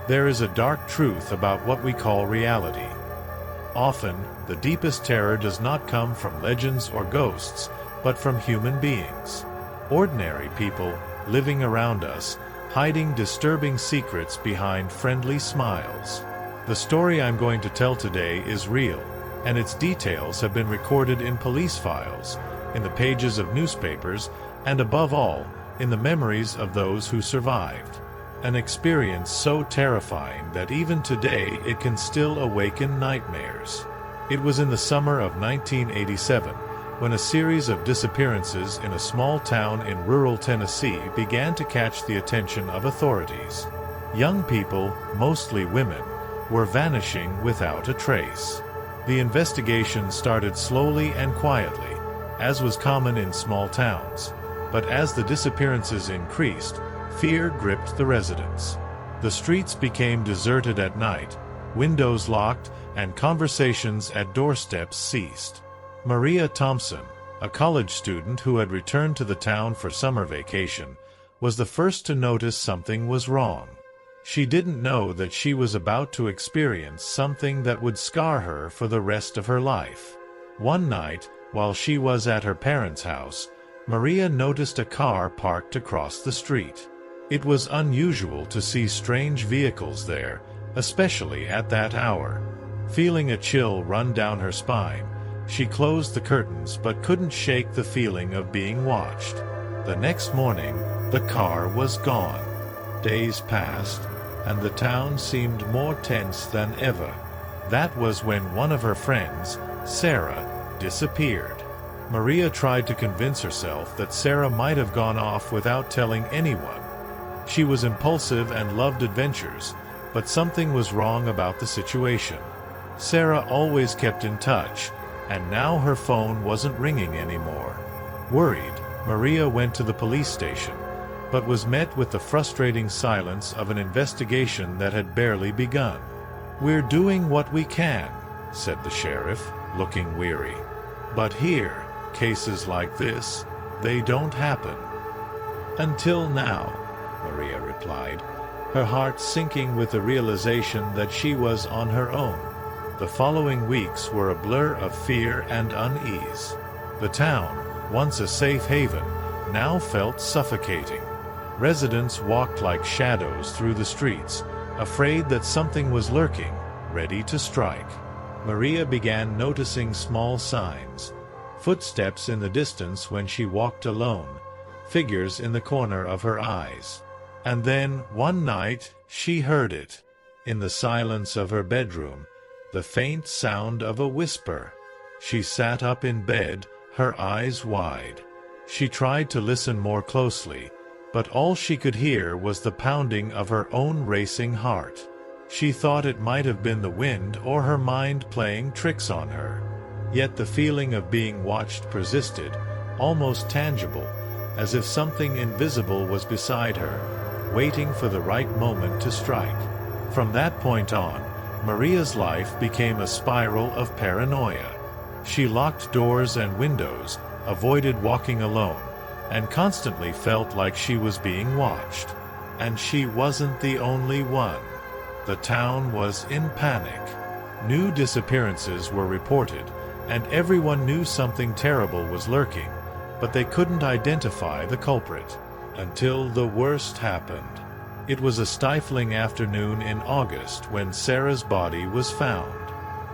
There is a dark truth about what we call reality. Often, the deepest terror does not come from legends or ghosts, but from human beings. Ordinary people, living around us, hiding disturbing secrets behind friendly smiles. The story I'm going to tell today is real, and its details have been recorded in police files, in the pages of newspapers, and above all, in the memories of those who survived. An experience so terrifying that even today it can still awaken nightmares. It was in the summer of 1987, when a series of disappearances in a small town in rural Tennessee began to catch the attention of authorities. Young people, mostly women, were vanishing without a trace. The investigation started slowly and quietly, as was common in small towns. But as the disappearances increased, fear gripped the residents. The streets became deserted at night, windows locked, and conversations at doorsteps ceased. Maria Thompson, a college student who had returned to the town for summer vacation, was the first to notice something was wrong. She didn't know that she was about to experience something that would scar her for the rest of her life. One night, while she was at her parents' house, Maria noticed a car parked across the street. It was unusual to see strange vehicles there, especially at that hour. Feeling a chill run down her spine, she closed the curtains but couldn't shake the feeling of being watched. The next morning, the car was gone. Days passed, and the town seemed more tense than ever. That was when one of her friends, Sarah, disappeared. Maria tried to convince herself that Sarah might have gone off without telling anyone. She was impulsive and loved adventures, but something was wrong about the situation. Sarah always kept in touch, and now her phone wasn't ringing anymore. Worried, Maria went to the police station, but was met with the frustrating silence of an investigation that had barely begun. "We're doing what we can," said the sheriff, looking weary. "But here, cases like this, they don't happen." "Until now," Maria replied, her heart sinking with the realization that she was on her own. The following weeks were a blur of fear and unease. The town, once a safe haven, now felt suffocating. Residents walked like shadows through the streets, afraid that something was lurking, ready to strike. Maria began noticing small signs. Footsteps in the distance when she walked alone, figures in the corner of her eyes. And then, one night, she heard it. In the silence of her bedroom, the faint sound of a whisper. She sat up in bed, her eyes wide. She tried to listen more closely, but all she could hear was the pounding of her own racing heart. She thought it might have been the wind or her mind playing tricks on her. Yet the feeling of being watched persisted, almost tangible, as if something invisible was beside her, waiting for the right moment to strike. From that point on, Maria's life became a spiral of paranoia. She locked doors and windows, avoided walking alone, and constantly felt like she was being watched. And she wasn't the only one. The town was in panic. New disappearances were reported, and everyone knew something terrible was lurking, but they couldn't identify the culprit. Until the worst happened. It was a stifling afternoon in August when Sarah's body was found.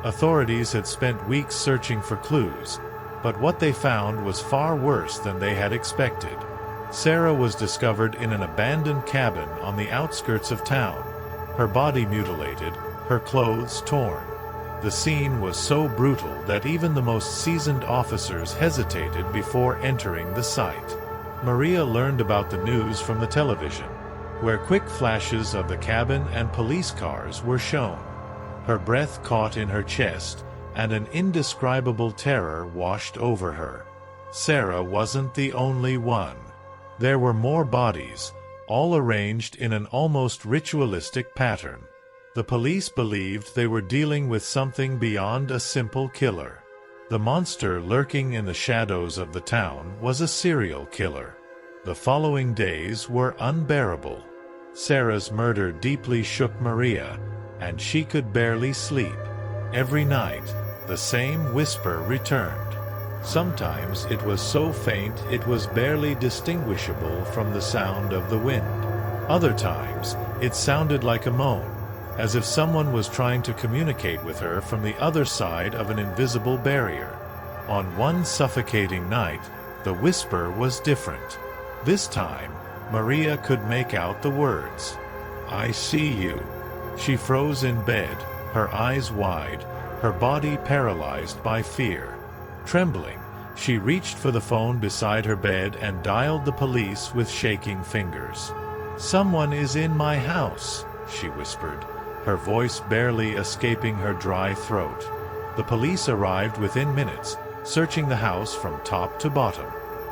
Authorities had spent weeks searching for clues, but what they found was far worse than they had expected. Sarah was discovered in an abandoned cabin on the outskirts of town, her body mutilated, her clothes torn. The scene was so brutal that even the most seasoned officers hesitated before entering the site. Maria learned about the news from the television, where quick flashes of the cabin and police cars were shown. Her breath caught in her chest, and an indescribable terror washed over her. Sarah wasn't the only one. There were more bodies, all arranged in an almost ritualistic pattern. The police believed they were dealing with something beyond a simple killer. The monster lurking in the shadows of the town was a serial killer. The following days were unbearable. Sarah's murder deeply shook Maria, and she could barely sleep. Every night, the same whisper returned. Sometimes it was so faint it was barely distinguishable from the sound of the wind. Other times, it sounded like a moan, as if someone was trying to communicate with her from the other side of an invisible barrier. On one suffocating night, the whisper was different. This time, Maria could make out the words, "I see you." She froze in bed, her eyes wide, her body paralyzed by fear. Trembling, she reached for the phone beside her bed and dialed the police with shaking fingers. "Someone is in my house," she whispered, her voice barely escaping her dry throat. The police arrived within minutes, searching the house from top to bottom.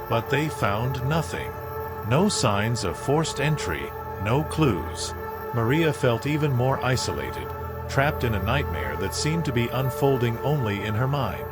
But they found nothing. No signs of forced entry, no clues. Maria felt even more isolated, trapped in a nightmare that seemed to be unfolding only in her mind.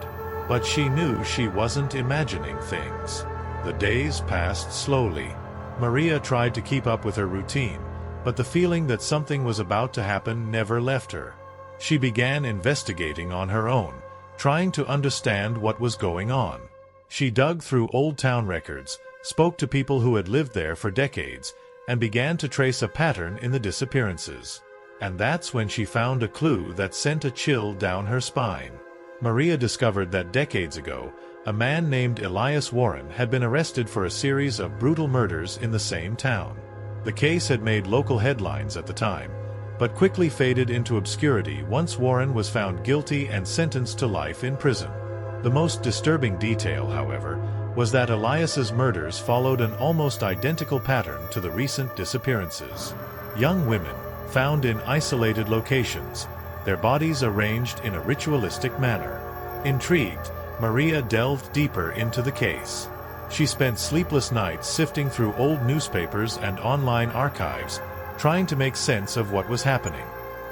But she knew she wasn't imagining things. The days passed slowly. Maria tried to keep up with her routine, but the feeling that something was about to happen never left her. She began investigating on her own, trying to understand what was going on. She dug through old town records, spoke to people who had lived there for decades, and began to trace a pattern in the disappearances. And that's when she found a clue that sent a chill down her spine. Maria discovered that decades ago, a man named Elias Warren had been arrested for a series of brutal murders in the same town. The case had made local headlines at the time, but quickly faded into obscurity once Warren was found guilty and sentenced to life in prison. The most disturbing detail, however, was that Elias's murders followed an almost identical pattern to the recent disappearances. Young women, found in isolated locations, their bodies arranged in a ritualistic manner. Intrigued, Maria delved deeper into the case. She spent sleepless nights sifting through old newspapers and online archives, trying to make sense of what was happening.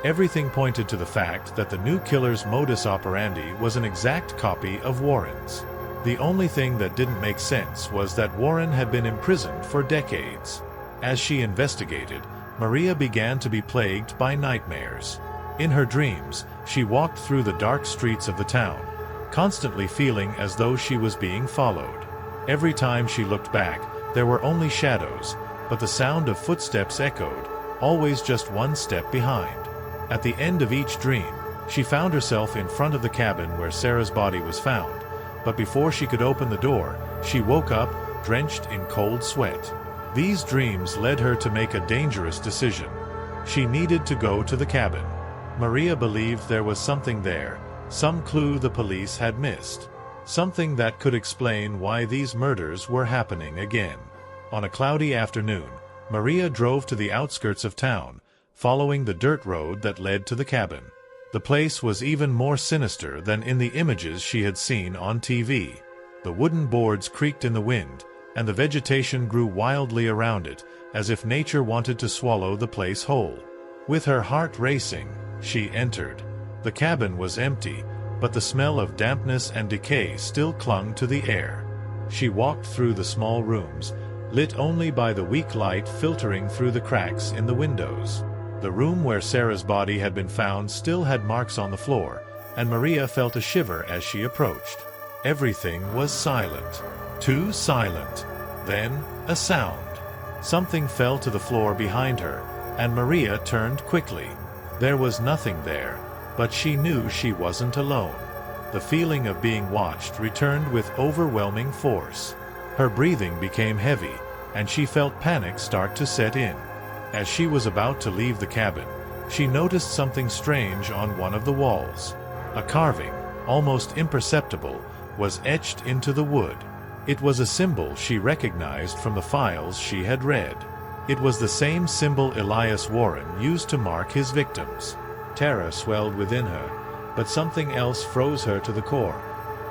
Everything pointed to the fact that the new killer's modus operandi was an exact copy of Warren's. The only thing that didn't make sense was that Warren had been imprisoned for decades. As she investigated, Maria began to be plagued by nightmares. In her dreams, she walked through the dark streets of the town, constantly feeling as though she was being followed. Every time she looked back, there were only shadows, but the sound of footsteps echoed, always just one step behind. At the end of each dream, she found herself in front of the cabin where Sarah's body was found, but before she could open the door, she woke up, drenched in cold sweat. These dreams led her to make a dangerous decision. She needed to go to the cabin. Maria believed there was something there, some clue the police had missed. Something that could explain why these murders were happening again. On a cloudy afternoon, Maria drove to the outskirts of town, following the dirt road that led to the cabin. The place was even more sinister than in the images she had seen on TV. The wooden boards creaked in the wind, and the vegetation grew wildly around it, as if nature wanted to swallow the place whole. With her heart racing, she entered. The cabin was empty, but the smell of dampness and decay still clung to the air. She walked through the small rooms, lit only by the weak light filtering through the cracks in the windows. The room where Sarah's body had been found still had marks on the floor, and Maria felt a shiver as she approached. Everything was silent. Too silent. Then, a sound. Something fell to the floor behind her, and Maria turned quickly. There was nothing there, but she knew she wasn't alone. The feeling of being watched returned with overwhelming force. Her breathing became heavy, and she felt panic start to set in. As she was about to leave the cabin, she noticed something strange on one of the walls. A carving, almost imperceptible, was etched into the wood. It was a symbol she recognized from the files she had read. It was the same symbol Elias Warren used to mark his victims. Terror swelled within her, but something else froze her to the core.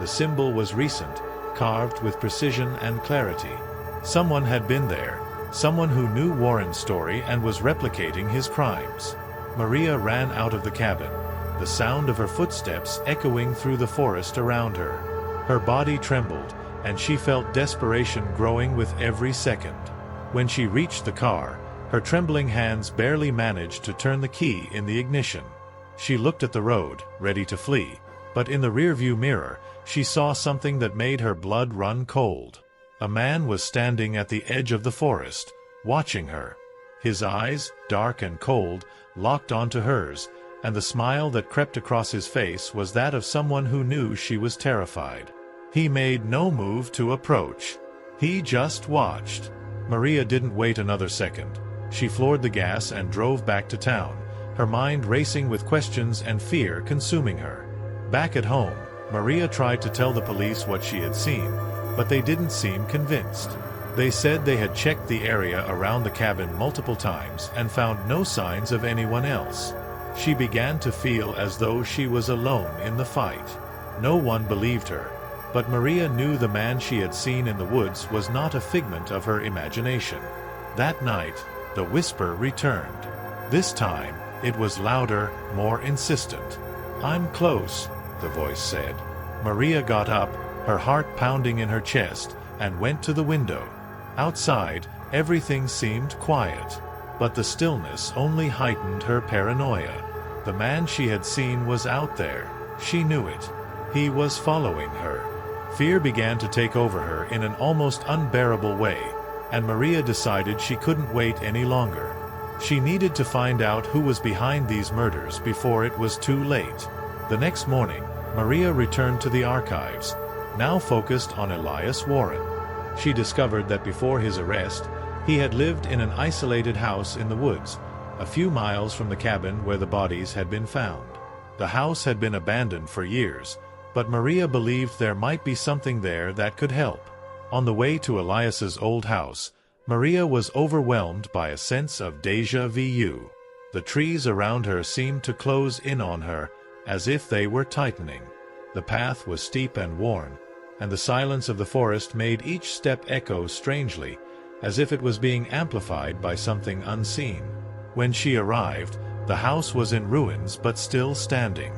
The symbol was recent, carved with precision and clarity. Someone had been there, someone who knew Warren's story and was replicating his crimes. Maria ran out of the cabin, the sound of her footsteps echoing through the forest around her. Her body trembled, and she felt desperation growing with every second. When she reached the car, Her trembling hands barely managed to turn the key in the ignition. She looked at the road, ready to flee, but in the rearview mirror, she saw something that made her blood run cold. A man was standing at the edge of the forest, watching her. His eyes, dark and cold, locked onto hers, and the smile that crept across his face was that of someone who knew she was terrified. He made no move to approach. He just watched. Maria didn't wait another second. She floored the gas and drove back to town, her mind racing with questions and fear consuming her. Back at home, Maria tried to tell the police what she had seen, but they didn't seem convinced. They said they had checked the area around the cabin multiple times and found no signs of anyone else. She began to feel as though she was alone in the fight. No one believed her, but Maria knew the man she had seen in the woods was not a figment of her imagination. That night, the whisper returned. This time, it was louder, more insistent. "I'm close," the voice said. Maria got up, her heart pounding in her chest, and went to the window. Outside, everything seemed quiet, but the stillness only heightened her paranoia. The man she had seen was out there. She knew it. He was following her. Fear began to take over her in an almost unbearable way, and Maria decided she couldn't wait any longer. She needed to find out who was behind these murders before it was too late. The next morning, Maria returned to the archives, now focused on Elias Warren. She discovered that before his arrest, he had lived in an isolated house in the woods, a few miles from the cabin where the bodies had been found. The house had been abandoned for years, but Maria believed there might be something there that could help. On the way to Elias's old house, Maria was overwhelmed by a sense of déjà vu. The trees around her seemed to close in on her, as if they were tightening. The path was steep and worn, and the silence of the forest made each step echo strangely, as if it was being amplified by something unseen. When she arrived, the house was in ruins but still standing.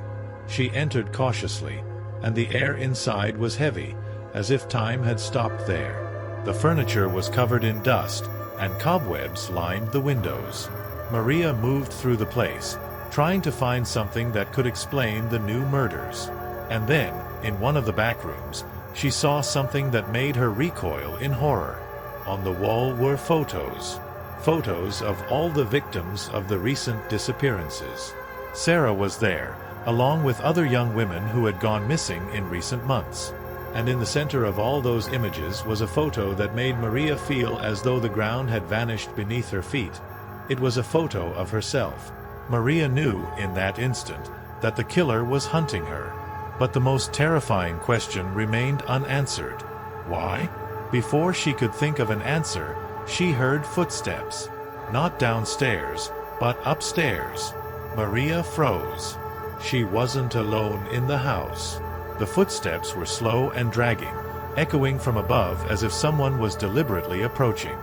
She entered cautiously, and the air inside was heavy, as if time had stopped there. The furniture was covered in dust, and cobwebs lined the windows. Maria moved through the place, trying to find something that could explain the new murders. And then, in one of the back rooms, she saw something that made her recoil in horror. On the wall were photos. Photos of all the victims of the recent disappearances. Sarah was there, along with other young women who had gone missing in recent months. And in the center of all those images was a photo that made Maria feel as though the ground had vanished beneath her feet. It was a photo of herself. Maria knew, in that instant, that the killer was hunting her. But the most terrifying question remained unanswered. Why? Before she could think of an answer, she heard footsteps. Not downstairs, but upstairs. Maria froze. She wasn't alone in the house. The footsteps were slow and dragging, echoing from above as if someone was deliberately approaching.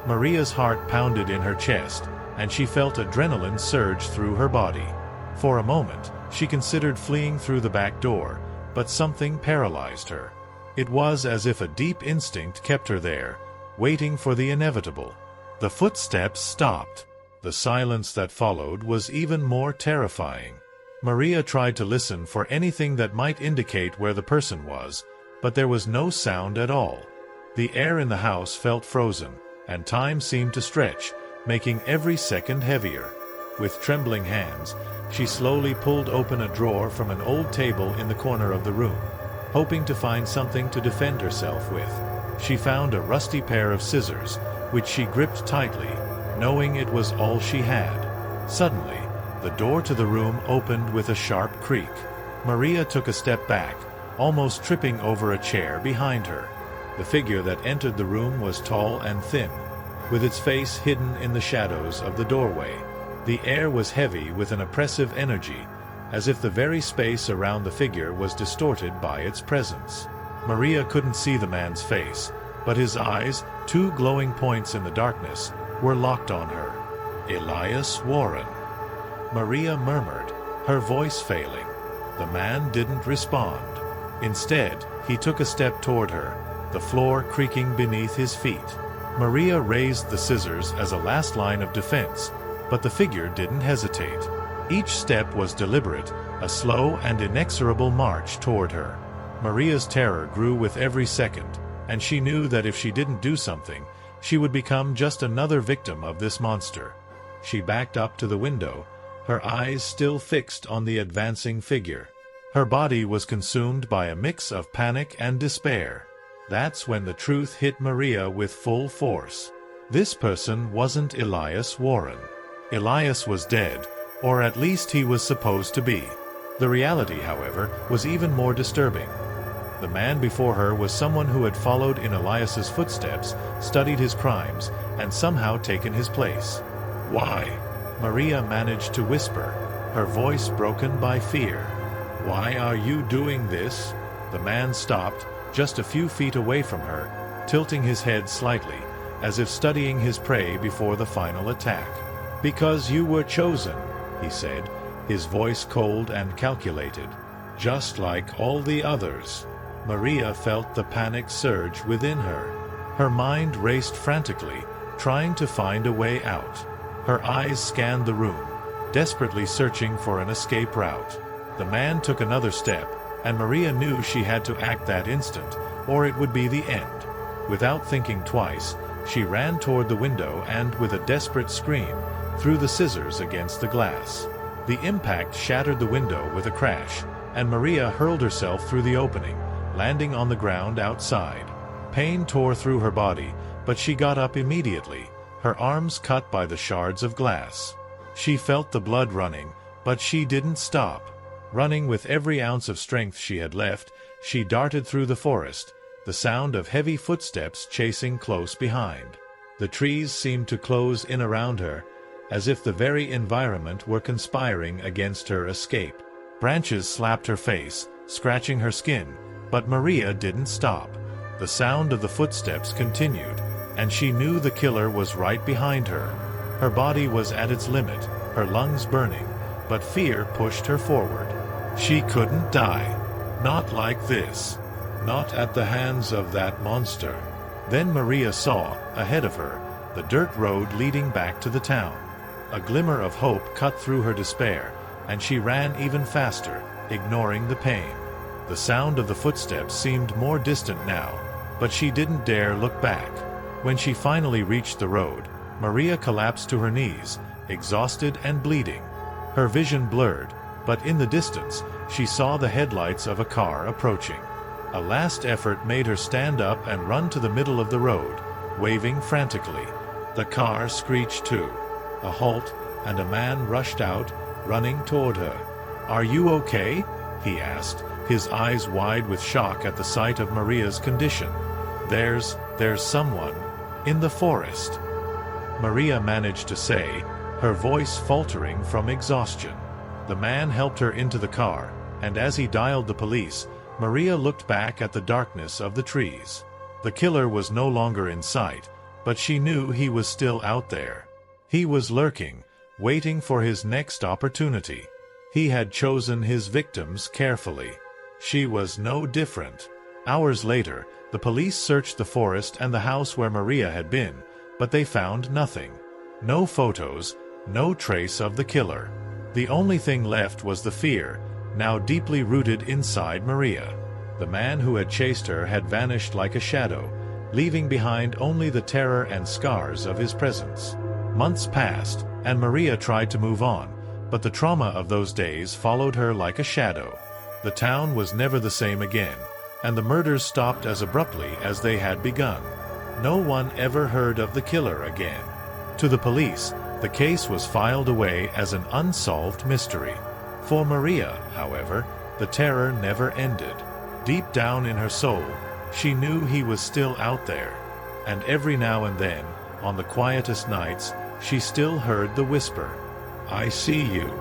Maria's heart pounded in her chest, and she felt adrenaline surge through her body. For a moment, she considered fleeing through the back door, but something paralyzed her. It was as if a deep instinct kept her there, waiting for the inevitable. The footsteps stopped. The silence that followed was even more terrifying. Maria tried to listen for anything that might indicate where the person was, but there was no sound at all. The air in the house felt frozen, and time seemed to stretch, making every second heavier. With trembling hands, she slowly pulled open a drawer from an old table in the corner of the room, hoping to find something to defend herself with. She found a rusty pair of scissors, which she gripped tightly, knowing it was all she had. Suddenly, the door to the room opened with a sharp creak. Maria took a step back, almost tripping over a chair behind her. The figure that entered the room was tall and thin, with its face hidden in the shadows of the doorway. The air was heavy with an oppressive energy, as if the very space around the figure was distorted by its presence. Maria couldn't see the man's face, but his eyes, two glowing points in the darkness, were locked on her. Elias Warren. Maria murmured, her voice failing. The man didn't respond. Instead, he took a step toward her, the floor creaking beneath his feet. Maria raised the scissors as a last line of defense, but the figure didn't hesitate. Each step was deliberate, a slow and inexorable march toward her. Maria's terror grew with every second, and she knew that if she didn't do something, she would become just another victim of this monster. She backed up to the window, her eyes still fixed on the advancing figure. Her body was consumed by a mix of panic and despair. That's when the truth hit Maria with full force. This person wasn't Elias Warren. Elias was dead, or at least he was supposed to be. The reality, however, was even more disturbing. The man before her was someone who had followed in Elias's footsteps, studied his crimes, and somehow taken his place. "Why?" Maria managed to whisper, her voice broken by fear. "Why are you doing this?" The man stopped, just a few feet away from her, tilting his head slightly, as if studying his prey before the final attack. "Because you were chosen," he said, his voice cold and calculated. "Just like all the others." Maria felt the panic surge within her. Her mind raced frantically, trying to find a way out. Her eyes scanned the room, desperately searching for an escape route. The man took another step, and Maria knew she had to act that instant, or it would be the end. Without thinking twice, she ran toward the window and, with a desperate scream, threw the scissors against the glass. The impact shattered the window with a crash, and Maria hurled herself through the opening, landing on the ground outside. Pain tore through her body, but she got up immediately, her arms cut by the shards of glass. She felt the blood running, but she didn't stop. Running with every ounce of strength she had left, she darted through the forest, the sound of heavy footsteps chasing close behind. The trees seemed to close in around her, as if the very environment were conspiring against her escape. Branches slapped her face, scratching her skin, but Maria didn't stop. The sound of the footsteps continued, and she knew the killer was right behind her. Her body was at its limit, her lungs burning, but fear pushed her forward. She couldn't die. Not like this. Not at the hands of that monster. Then Maria saw, ahead of her, the dirt road leading back to the town. A glimmer of hope cut through her despair, and she ran even faster, ignoring the pain. The sound of the footsteps seemed more distant now, but she didn't dare look back. When she finally reached the road, Maria collapsed to her knees, exhausted and bleeding. Her vision blurred, but in the distance, she saw the headlights of a car approaching. A last effort made her stand up and run to the middle of the road, waving frantically. The car screeched too. A halt, and a man rushed out, running toward her. "Are you okay?" he asked, his eyes wide with shock at the sight of Maria's condition. There's someone in the forest," Maria managed to say, her voice faltering from exhaustion. The man helped her into the car, and as he dialed the police, Maria looked back at the darkness of the trees. The killer was no longer in sight, but she knew he was still out there. He was lurking, waiting for his next opportunity. He had chosen his victims carefully. She was no different. Hours later, the police searched the forest and the house where Maria had been, but they found nothing. No photos, no trace of the killer. The only thing left was the fear, now deeply rooted inside Maria. The man who had chased her had vanished like a shadow, leaving behind only the terror and scars of his presence. Months passed, and Maria tried to move on, but the trauma of those days followed her like a shadow. The town was never the same again, and the murders stopped as abruptly as they had begun. No one ever heard of the killer again. To the police, the case was filed away as an unsolved mystery. For Maria, however, the terror never ended. Deep down in her soul, she knew he was still out there, and every now and then, on the quietest nights, she still heard the whisper, "I see you."